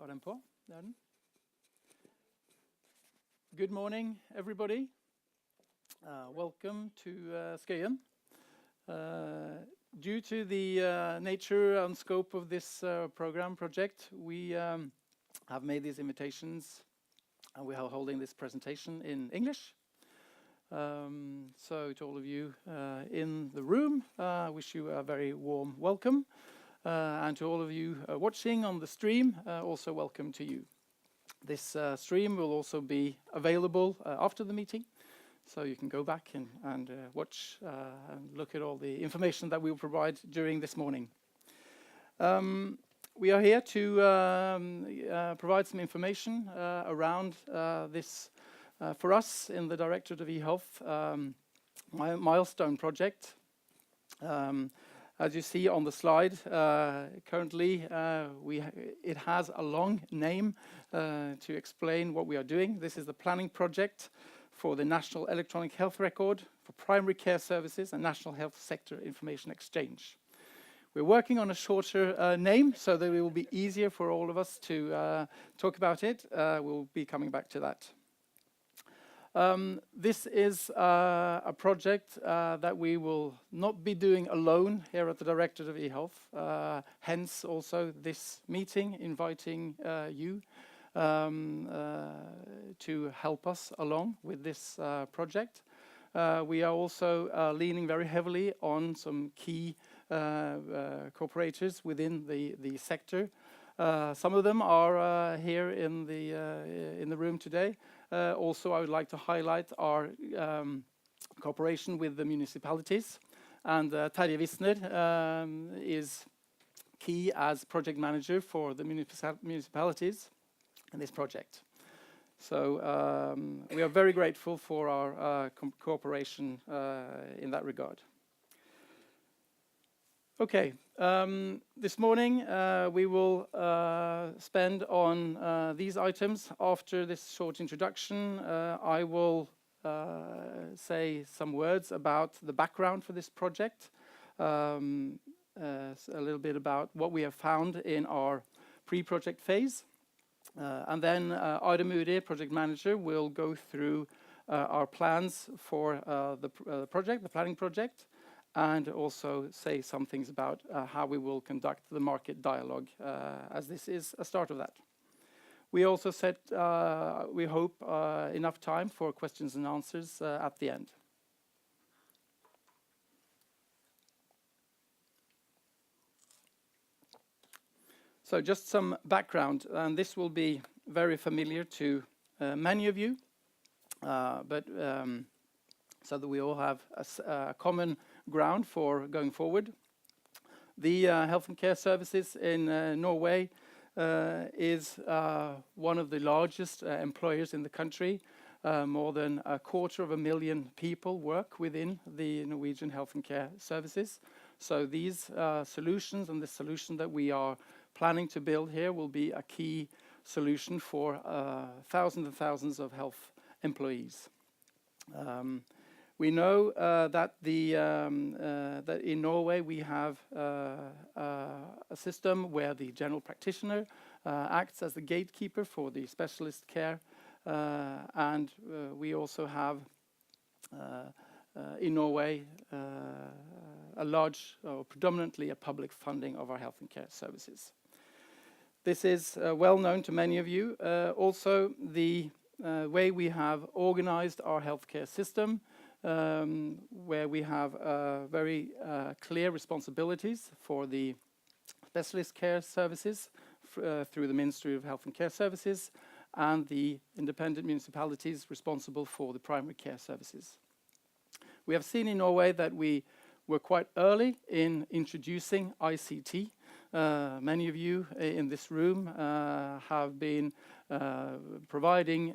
Var den på? Det er den. Good morning, everybody. Welcome to Skøyen. Due to the nature and scope of this project, we have made these invitations and we are holding this presentation in English. So to all of you in the room, I wish you a very warm welcome. And to all of you watching on the stream, also welcome to you. This stream will also be available after the meeting, so you can go back and watch and look at all the information that we will provide during this morning. We are here to provide some information around this, for us in the Directorate of e-health, milestone project. As you see on the slide, currently it has a long name to explain what we are doing. This is the planning project for the National Electronic Health Record for Primary Care Services and National Health Sector Information Exchange. We're working on a shorter name so that it will be easier for all of us to talk about it. We'll be coming back to that. This is a project that we will not be doing alone here at the Directorate of e-health, hence also this meeting inviting you to help us along with this project. We are also leaning very heavily on some key cooperators within the sector. Some of them are here in the room today. Also, I would like to highlight our cooperation with the municipalities. And Terje Wisner is key as project manager for the municipalities in this project. So we are very grateful for our cooperation in that regard. Okay, this morning we will spend on these items. After this short introduction, I will say some words about the background for this project, a little bit about what we have found in our pre-project phase, and then Ida Moody, project manager, will go through our plans for the project, the planning project, and also say some things about how we will conduct the market dialogue, as this is a start of that. We also set, we hope, enough time for questions and answers at the end. So just some background, and this will be very familiar to many of you, but so that we all have a common ground for going forward. The health and care services in Norway is one of the largest employers in the country. More than 250,000 people work within the Norwegian health and care services. So these solutions and the solution that we are planning to build here will be a key solution for thousands and thousands of health employees. We know that that in Norway we have a system where the general practitioner acts as the gatekeeper for the specialist care, and we also have in Norway a large, or predominantly a public funding of our health and care services. This is well known to many of you. Also, the way we have organized our healthcare system, where we have very clear responsibilities for the specialist care services through the Ministry of Health and Care Services, and the independent municipalities responsible for the primary care services. We have seen in Norway that we were quite early in introducing ICT. Many of you in this room have been providing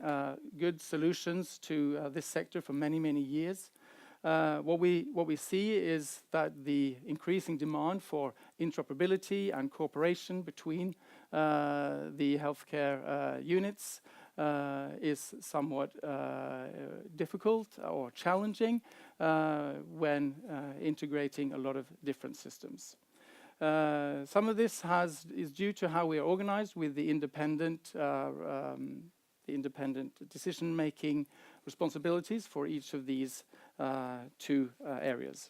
good solutions to this sector for many, many years. What we see is that the increasing demand for interoperability and cooperation between the healthcare units is somewhat difficult or challenging when integrating a lot of different systems. Some of this is due to how we are organized with the independent decision-making responsibilities for each of these two areas.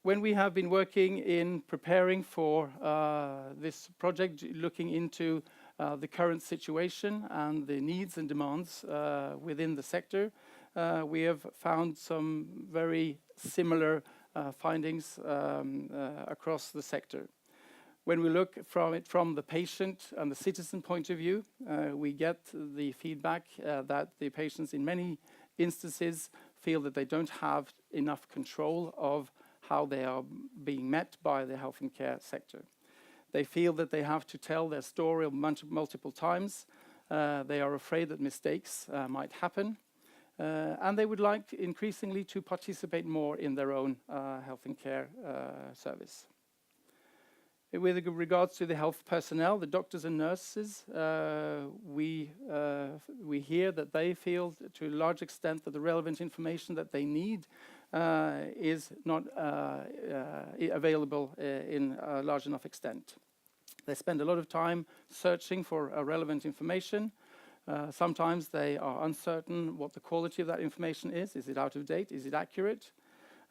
When we have been working in preparing for this project, looking into the current situation and the needs and demands within the sector, we have found some very similar findings across the sector. When we look from the patient and the citizen point of view, we get the feedback that the patients in many instances feel that they don't have enough control of how they are being met by the health and care sector. They feel that they have to tell their story multiple times. They are afraid that mistakes might happen. And they would like increasingly to participate more in their own health and care service. With regards to the health personnel, the doctors and nurses, we hear that they feel to a large extent that the relevant information that they need is not available in a large enough extent. They spend a lot of time searching for relevant information. Sometimes they are uncertain what the quality of that information is. Is it out of date? Is it accurate?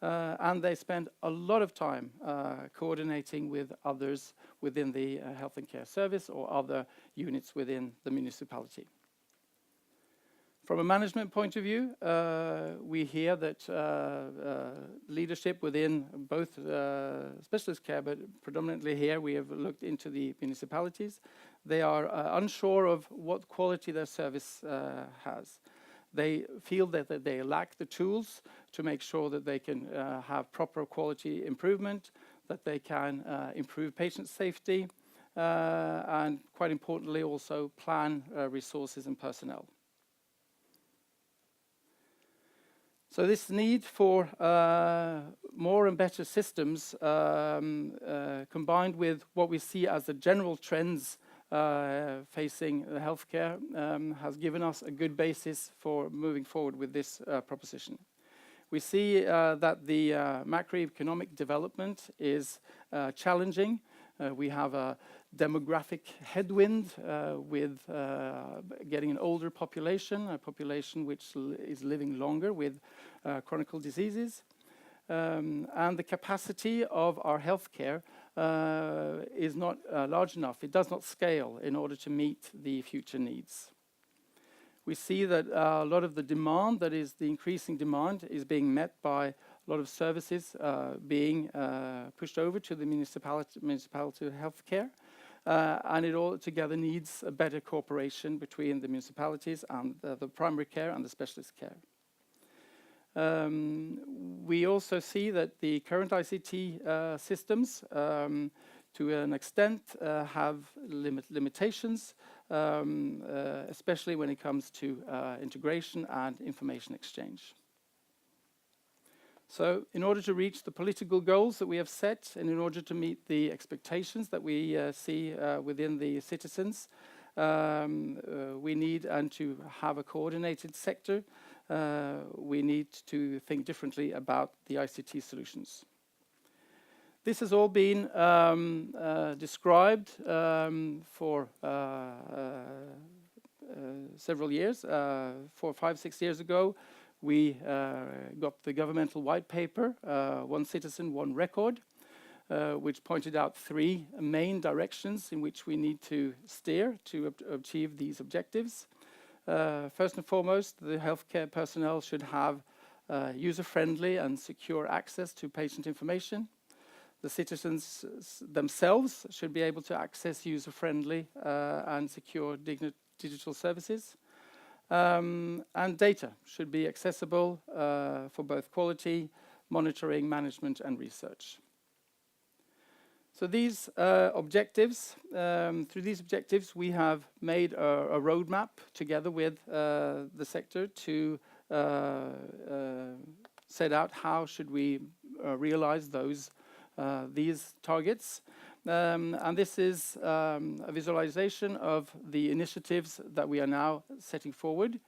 And they spend a lot of time coordinating with others within the health and care service or other units within the municipality. From a management point of view, we hear that leadership within both specialist care, but predominantly here we have looked into the municipalities. They are unsure of what quality their service has. They feel that they lack the tools to make sure that they can have proper quality improvement, that they can improve patient safety, and quite importantly also plan resources and personnel. So this need for more and better systems combined with what we see as the general trends facing the healthcare has given us a good basis for moving forward with this proposition. We see that the macroeconomic development is challenging. We have a demographic headwind with getting an older population, a population which is living longer with chronic diseases. And the capacity of our healthcare is not large enough. It does not scale in order to meet the future needs. We see that a lot of the demand, that is the increasing demand, is being met by a lot of services being pushed over to the municipality healthcare. And it all together needs a better cooperation between the municipalities and the primary care and the specialist care. We also see that the current ICT systems to an extent have limitations, especially when it comes to integration and information exchange. So in order to reach the political goals that we have set and in order to meet the expectations that we see within the citizens, we need and to have a coordinated sector. We need to think differently about the ICT solutions. This has all been described for several years. 4, 5, 6 years ago, we got the governmental white paper, One Citizen, One Record, which pointed out 3 main directions in which we need to steer to achieve these objectives. First and foremost, the healthcare personnel should have user-friendly and secure access to patient information. The citizens themselves should be able to access user-friendly and secure digital services. And data should be accessible for both quality, monitoring, management, and research. So these objectives, through these objectives, we have made a roadmap together with the sector to set out how should we realize these targets. And this is a visualization of the initiatives that we are now setting forward.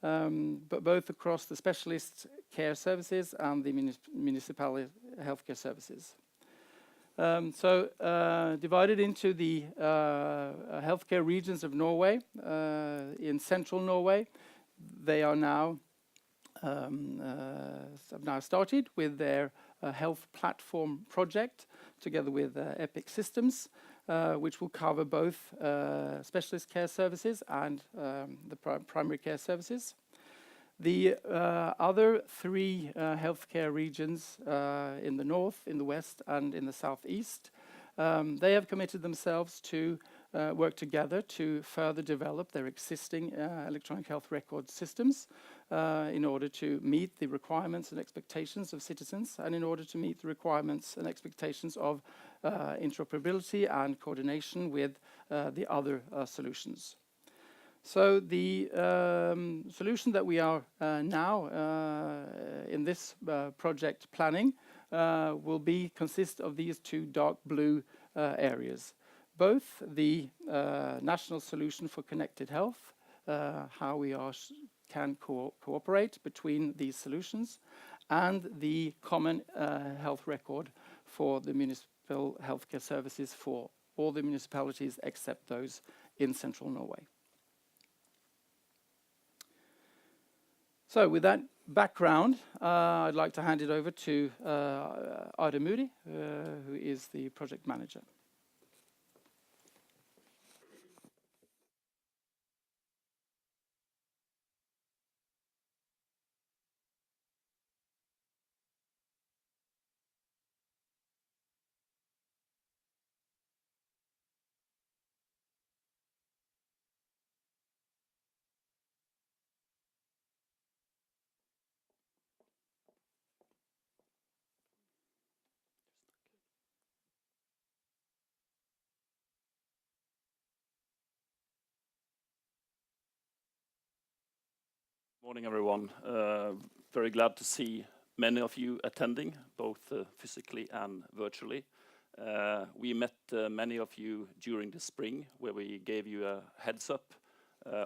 but both across the specialist care services and the municipal healthcare services. Divided into the healthcare regions of Norway, in central Norway, they are now have now started with their health platform project together with Epic Systems, which will cover both specialist care services and the primary care services. The other three healthcare regions in the north, in the west, and in the southeast, they have committed themselves to work together to further develop their existing electronic health record systems in order to meet the requirements and expectations of citizens, and in order to meet the requirements and expectations of interoperability and coordination with the other solutions. So the solution that we are now in this project planning will consist of these two dark blue areas. Both the national solution for connected health, how we can cooperate between these solutions, and the common health record for the municipal healthcare services for all the municipalities except those in central Norway. So with that background, I'd like to hand it over to Ada Moody, who is the project manager. Morning, everyone. Very glad to see many of you attending, both physically and virtually. We met many of you during the spring, where we gave you a heads up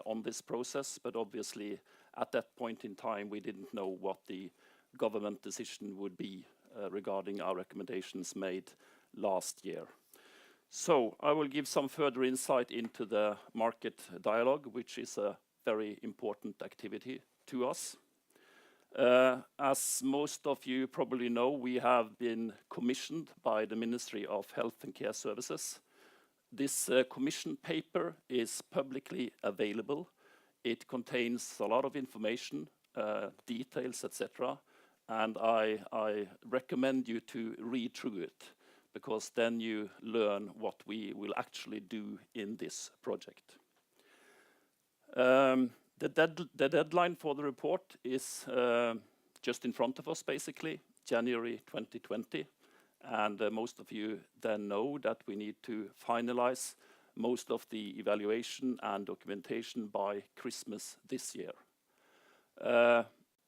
on this process, but obviously at that point in time we didn't know what the government decision would be regarding our recommendations made last year. So I will give some further insight into the market dialogue, which is a very important activity to us. As most of you probably know, we have been commissioned by the Ministry of Health and Care Services. This commission paper is publicly available. It contains a lot of information, details, etc. And I recommend you to read through it, because then you learn what we will actually do in this project. The deadline for the report is just in front of us, basically, January 2020. And most of you then know that we need to finalize most of the evaluation and documentation by Christmas this year.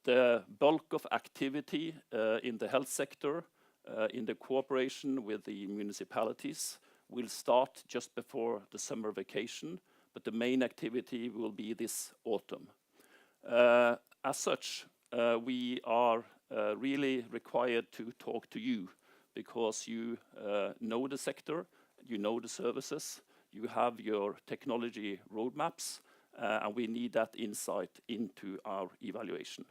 The bulk of activity in the health sector, in the cooperation with the municipalities, will start just before the summer vacation, but the main activity will be this autumn. As such, we are really required to talk to you, because you know the sector, you know the services, you have your technology roadmaps, and we need that insight into our evaluation.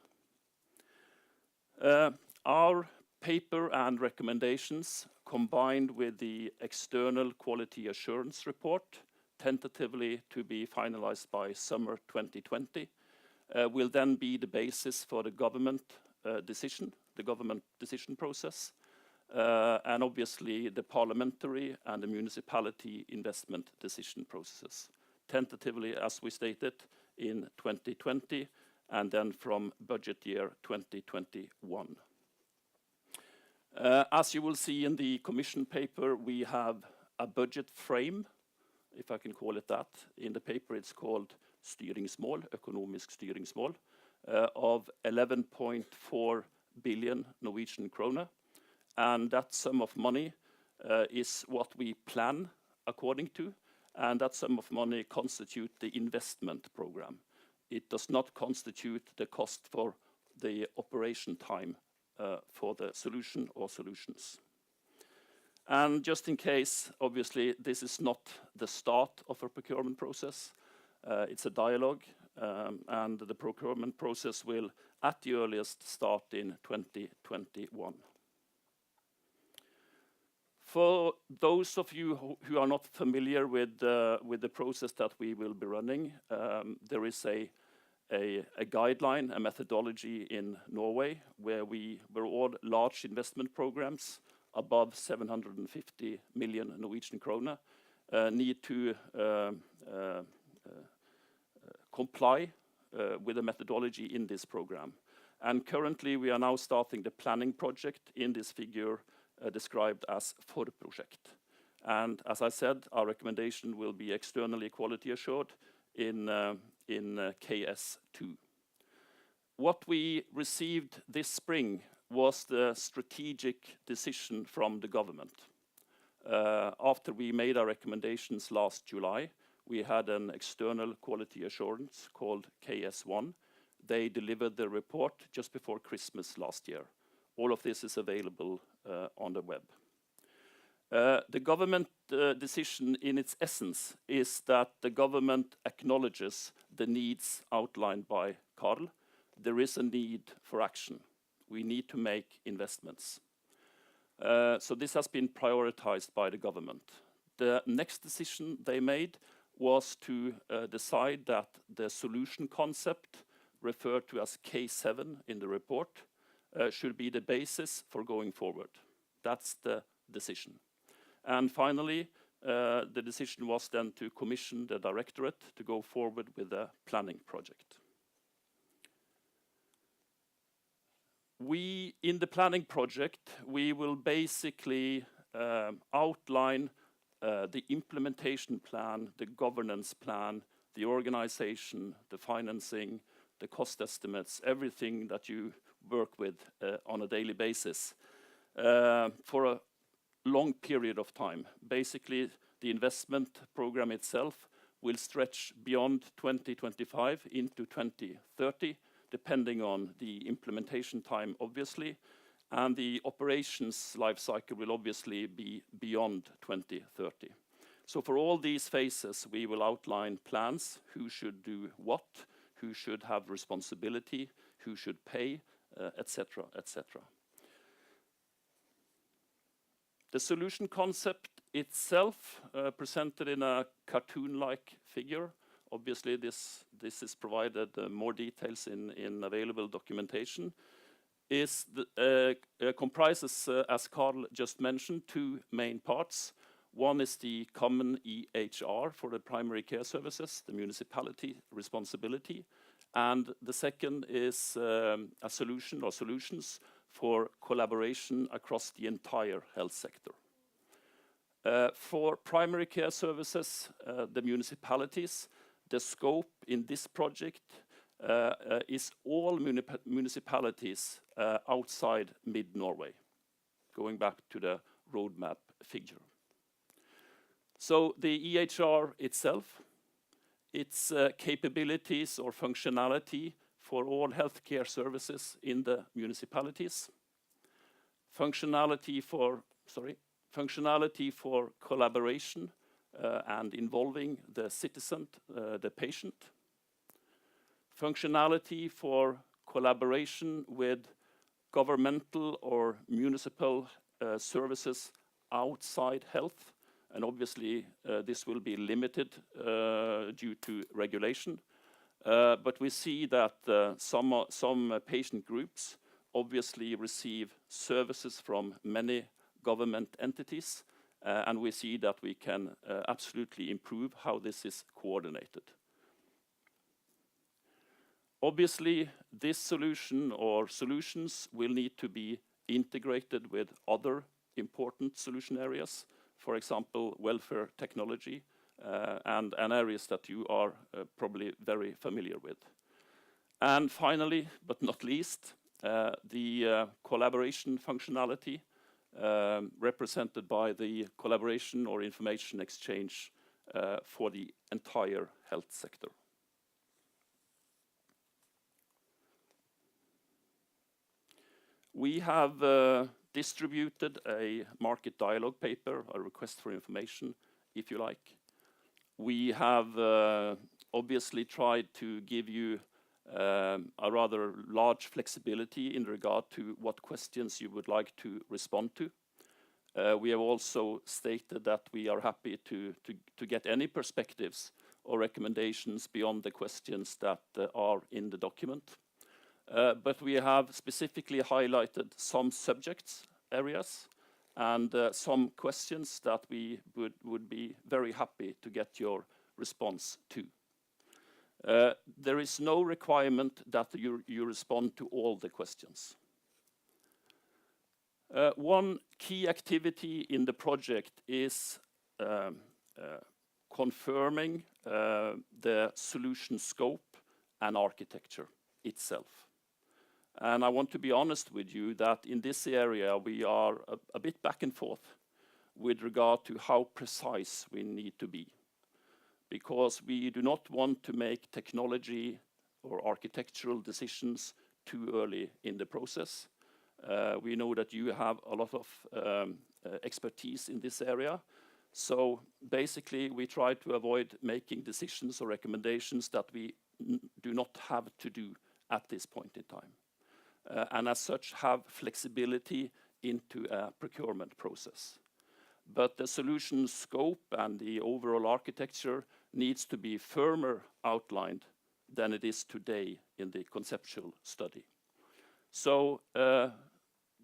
Our paper and recommendations, combined with the external quality assurance report, tentatively to be finalized by summer 2020, will then be the basis for the government decision process, and obviously the parliamentary and the municipality investment decision processes. Tentatively, as we stated, in 2020, and then from budget year 2021. As you will see in the commission paper, we have a budget frame, if I can call it that. In the paper it's called styringsmål, økonomisk styringsmål, of 11.4 billion Norwegian kroner. And that sum of money is what we plan according to, and that sum of money constitute the investment program. it does not constitute the cost for the operation time for the solution or solutions. And just in case, obviously, this is not the start of a procurement process. It's a dialogue, and the procurement process will, at the earliest, start in 2021. For those of you who are not familiar with the process that we will be running, there is a guideline, a methodology in Norway where all large investment programs above 750 million Norwegian kroner need to comply with the methodology in this program. And currently we are now starting the planning project in this figure described as forprosjekt. And as I said, our recommendation will be externally quality assured in KS2. What we received this spring was the strategic decision from the government. After we made our recommendations last July, we had an external quality assurance called KS1. They delivered the report just before Christmas last year. All of this is available on the web. The government decision in its essence is that the government acknowledges the needs outlined by Karl. There is a need for action. We need to make investments. So this has been prioritized by the government. The next decision they made was to decide that the solution concept, referred to as K7 in the report, should be the basis for going forward. That's the decision. And finally, the decision was then to commission the directorate to go forward with the planning project. In the planning project, we will basically outline the implementation plan, the governance plan, the organization, the financing, the cost estimates, everything that you work with on a daily basis for a long period of time. Basically, the investment program itself will stretch beyond 2025 into 2030, depending on the implementation time, obviously, and the operations life cycle will obviously be beyond 2030. So for all these phases, we will outline plans, who should do what, who should have responsibility, who should pay, etc., etc. The solution concept itself, presented in a cartoon-like figure, obviously this is provided more details in available documentation, comprises, as Karl just mentioned, two main parts. One is the common EHR for the primary care services, the municipality responsibility, and the second is a solution or solutions for collaboration across the entire health sector. For primary care services, the municipalities, the scope in this project is all municipalities outside mid-Norway, going back to the roadmap figure. So the EHR itself, its capabilities or functionality for all healthcare services in the municipalities, functionality for collaboration and involving the citizen, the patient, functionality for collaboration with governmental or municipal services outside health, and obviously this will be limited due to regulation. But we see that some patient groups obviously receive services from many government entities, and we see that we can absolutely improve how this is coordinated. Obviously, this solution or solutions will need to be integrated with other important solution areas, for example, welfare technology, and areas that you are probably very familiar with. And finally, but not least, the collaboration functionality represented by the collaboration or information exchange for the entire health sector. We have distributed a market dialogue paper, a request for information, if you like. We have obviously tried to give you a rather large flexibility in regard to what questions you would like to respond to. We have also stated that we are happy to get any perspectives or recommendations beyond the questions that are in the document. But we have specifically highlighted some subjects areas and some questions that we would be very happy to get your response to. There is no requirement that you respond to all the questions. One key activity in the project is confirming the solution scope and architecture itself. And I want to be honest with you that in this area we are a bit back and forth with regard to how precise we need to be. Because we do not want to make technology or architectural decisions too early in the process. We know that you have a lot of expertise in this area. So basically we try to avoid making decisions or recommendations that we do not have to do at this point in time. And as such have flexibility into a procurement process. But the solution scope and the overall architecture needs to be firmer outlined than it is today in the conceptual study. So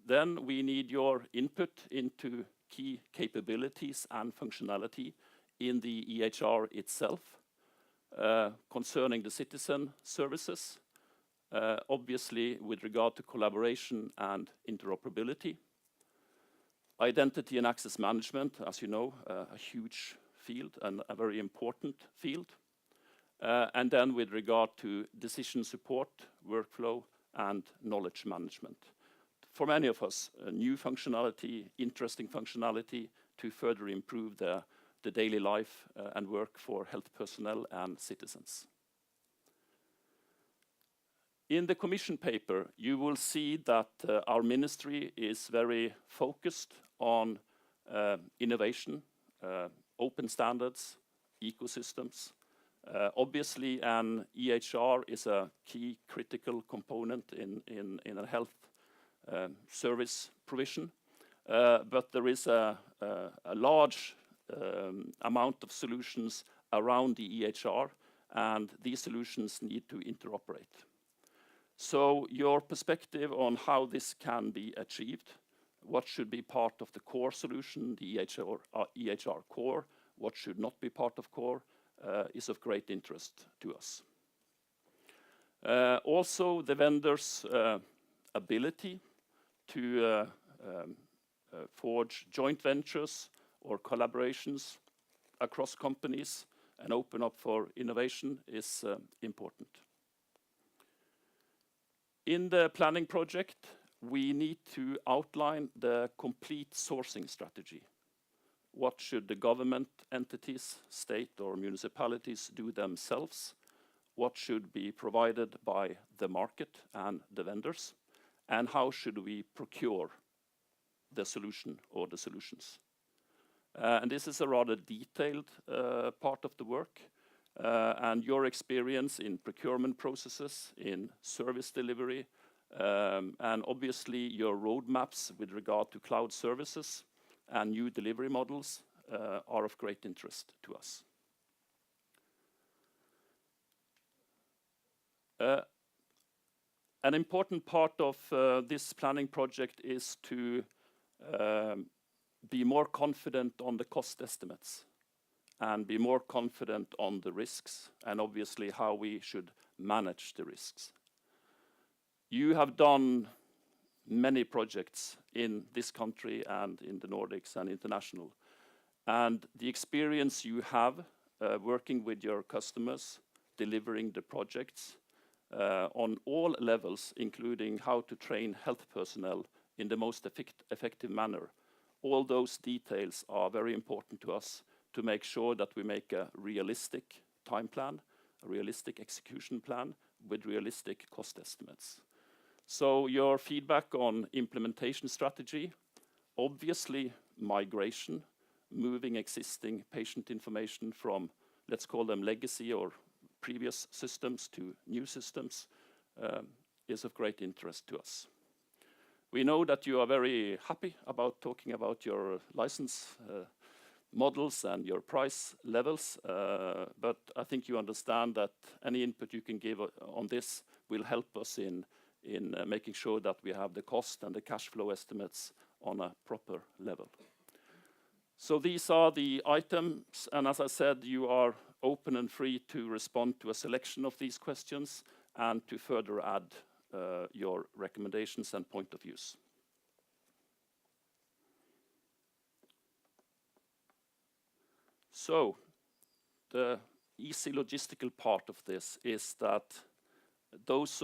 then we need your input into key capabilities and functionality in the EHR itself, concerning the citizen services, obviously with regard to collaboration and interoperability. Identity and access management, as you know, a huge field and a very important field. And then with regard to decision support, workflow, and knowledge management. For many of us, new functionality, interesting functionality to further improve the daily life and work for health personnel and citizens. In the commission paper, you will see that our ministry is very focused on innovation, open standards, ecosystems. Obviously, an EHR is a key critical component in a health service provision, but there is a large amount of solutions around the EHR, and these solutions need to interoperate. So your perspective on how this can be achieved, what should be part of the core solution, the EHR core, what should not be part of core, is of great interest to us. Also, the vendor's ability to forge joint ventures or collaborations across companies and open up for innovation is important. In the planning project, we need to outline the complete sourcing strategy. What should the government entities, state or municipalities do themselves? What should be provided by the market and the vendors? And how should we procure the solution or the solutions? And this is a rather detailed part of the work. And your experience in procurement processes, in service delivery, and obviously your roadmaps with regard to cloud services and new delivery models are of great interest to us. An important part of this planning project is to be more confident on the cost estimates and be more confident on the risks and obviously how we should manage the risks. You have done many projects in this country and in the Nordics and international. And the experience you have working with your customers, delivering the projects on all levels, including how to train health personnel in the most effective manner, all those details are very important to us to make sure that we make a realistic time plan, a realistic execution plan with realistic cost estimates. So your feedback on implementation strategy, obviously migration, moving existing patient information from, let's call them legacy or previous systems to new systems, is of great interest to us. We know that you are very happy about talking about your license models and your price levels, but I think you understand that any input you can give on this will help us in making sure that we have the cost and the cash flow estimates on a proper level. So these are the items, and as I said, you are open and free to respond to a selection of these questions and to further add your recommendations and point of views. So the easy logistical part of this is that those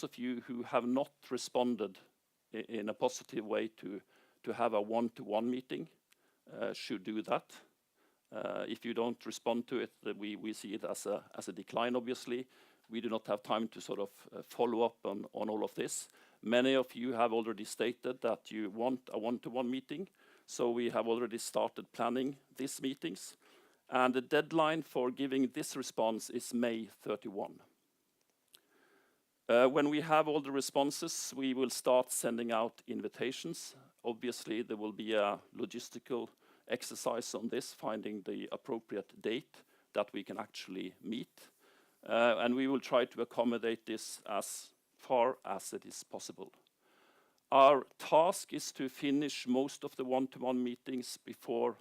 of you who have not responded in a positive way to have a one-to-one meeting should do that. If you don't respond to it, we see it as a decline, obviously. We do not have time to sort of follow up on all of this. Many of you have already stated that you want a one-to-one meeting, so we have already started planning these meetings. And the deadline for giving this response is May 31. When we have all the responses, we will start sending out invitations. Obviously, there will be a logistical exercise on this, finding the appropriate date that we can actually meet. And we will try to accommodate this as far as it is possible. Our task is to finish most of the one-to-one meetings before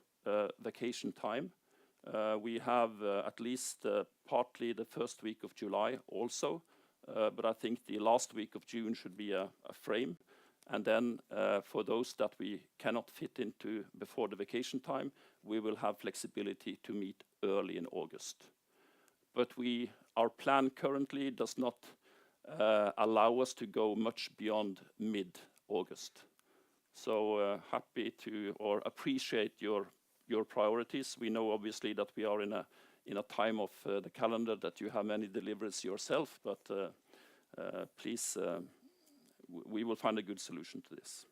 vacation time. We have at least partly the first week of July also, but I think the last week of June should be a frame. And then for those that we cannot fit into before the vacation time, we will have flexibility to meet early in August. But our plan currently does not allow us to go much beyond mid-August. So happy to or appreciate your priorities. We know obviously that we are in a time of the calendar that you have many deliveries yourself, but please, we will find a good solution to this.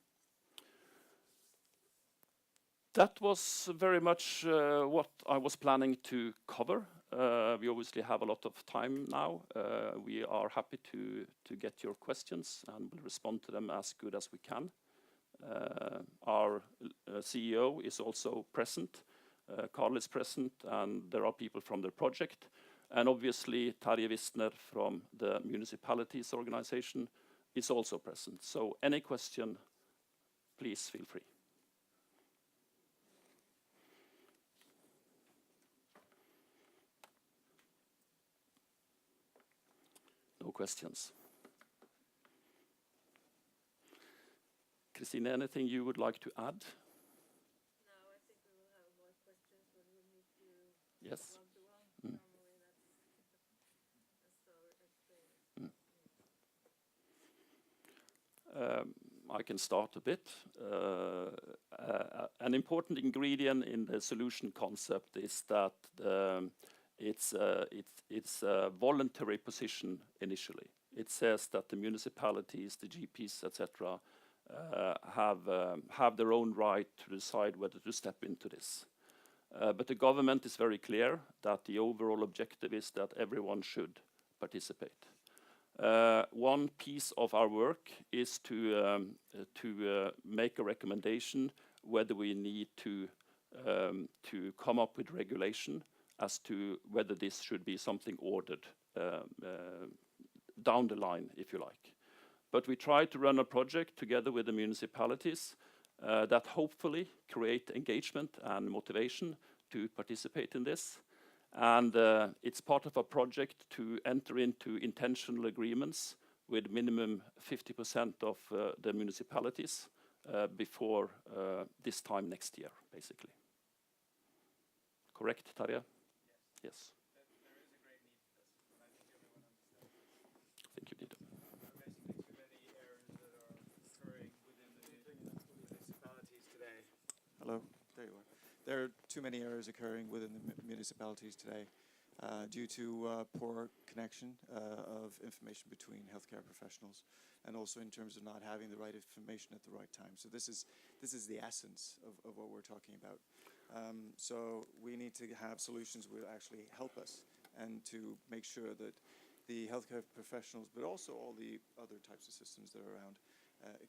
That was very much what I was planning to cover. We obviously have a lot of time now. We are happy to get your questions and will respond to them as good as we can. Our CEO is also present. Carl is present, and there are people from the project. And obviously, Terje Wistner from the municipalities organization is also present. So any question, please feel free. No questions. Christine, anything you would like to add? No, I think we will have more questions when we meet you Yes. one-to-one. Normally that's our experience. I can start a bit. An important ingredient in the solution concept is that it's a voluntary position initially. It says that the municipalities, the GPs, etc., have their own right to decide whether to step into this. But the government is very clear that the overall objective is that everyone should participate. One piece of our work is to make a recommendation whether we need to come up with regulation as to whether this should be something ordered down the line, if you like. But we try to run a project together with the municipalities that hopefully create engagement and motivation to participate in this. And it's part of a project to enter into intentional agreements with minimum 50% of the municipalities before this time next year, basically. Correct, Terje? Yes. There is a great need for this, and I think everyone understands. I think you did. There are basically too many errors that are occurring within the municipalities today. Hello, there you are. There are too many errors occurring within the municipalities today, due to poor connection of information between healthcare professionals, and also in terms of not having the right information at the right time. So this is the essence of what we're talking about. So we need to have solutions that will actually help us, and to make sure that the healthcare professionals, but also all the other types of systems that are around,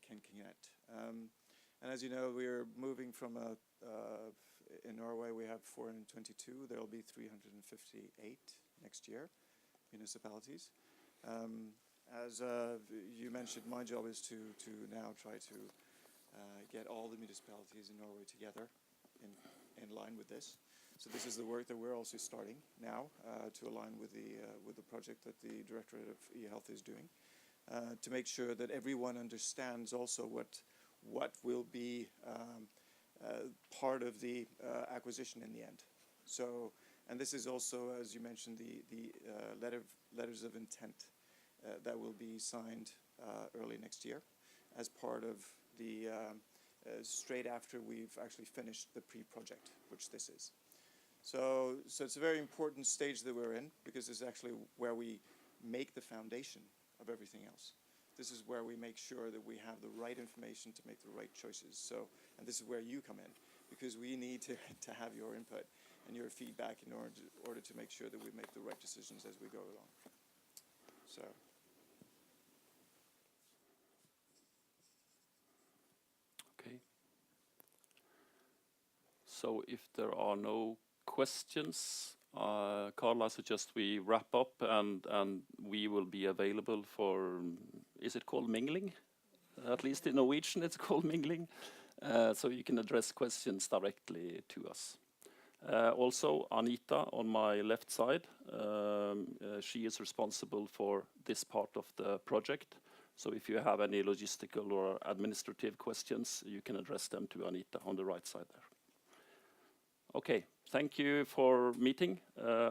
can connect. And as you know, we're moving from in Norway we have 422, there will be 358 next year, municipalities. As you mentioned, my job is to now try to get all the municipalities in Norway together in line with this. So this is the work that we're also starting now to align with the project that the Directorate of e-health is doing, to make sure that everyone understands also what will be part of the acquisition in the end. So, and this is also, as you mentioned, the letters of intent that will be signed early next year as part of the straight after we've actually finished the pre-project, which this is. So it's a very important stage that we're in, because it's actually where we make the foundation of everything else. This is where we make sure that we have the right information to make the right choices. So, and this is where you come in, because we need to have your input and your feedback in order to make sure that we make the right decisions as we go along. So. Okay. So if there are no questions, Carl, I suggest we wrap up, and we will be available for, is it called mingling? At least in Norwegian it's called mingling. So you can address questions directly to us. Also, Anita on my left side, she is responsible for this part of the project. So if you have any logistical or administrative questions, you can address them to Anita on the right side there. Okay, thank you for meeting,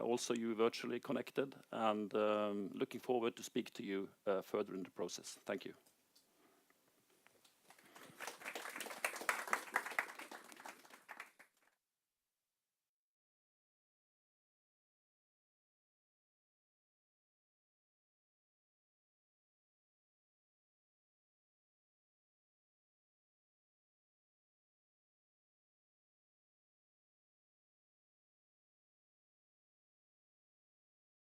also you virtually connected, and looking forward to speak to you further in the process. Thank you.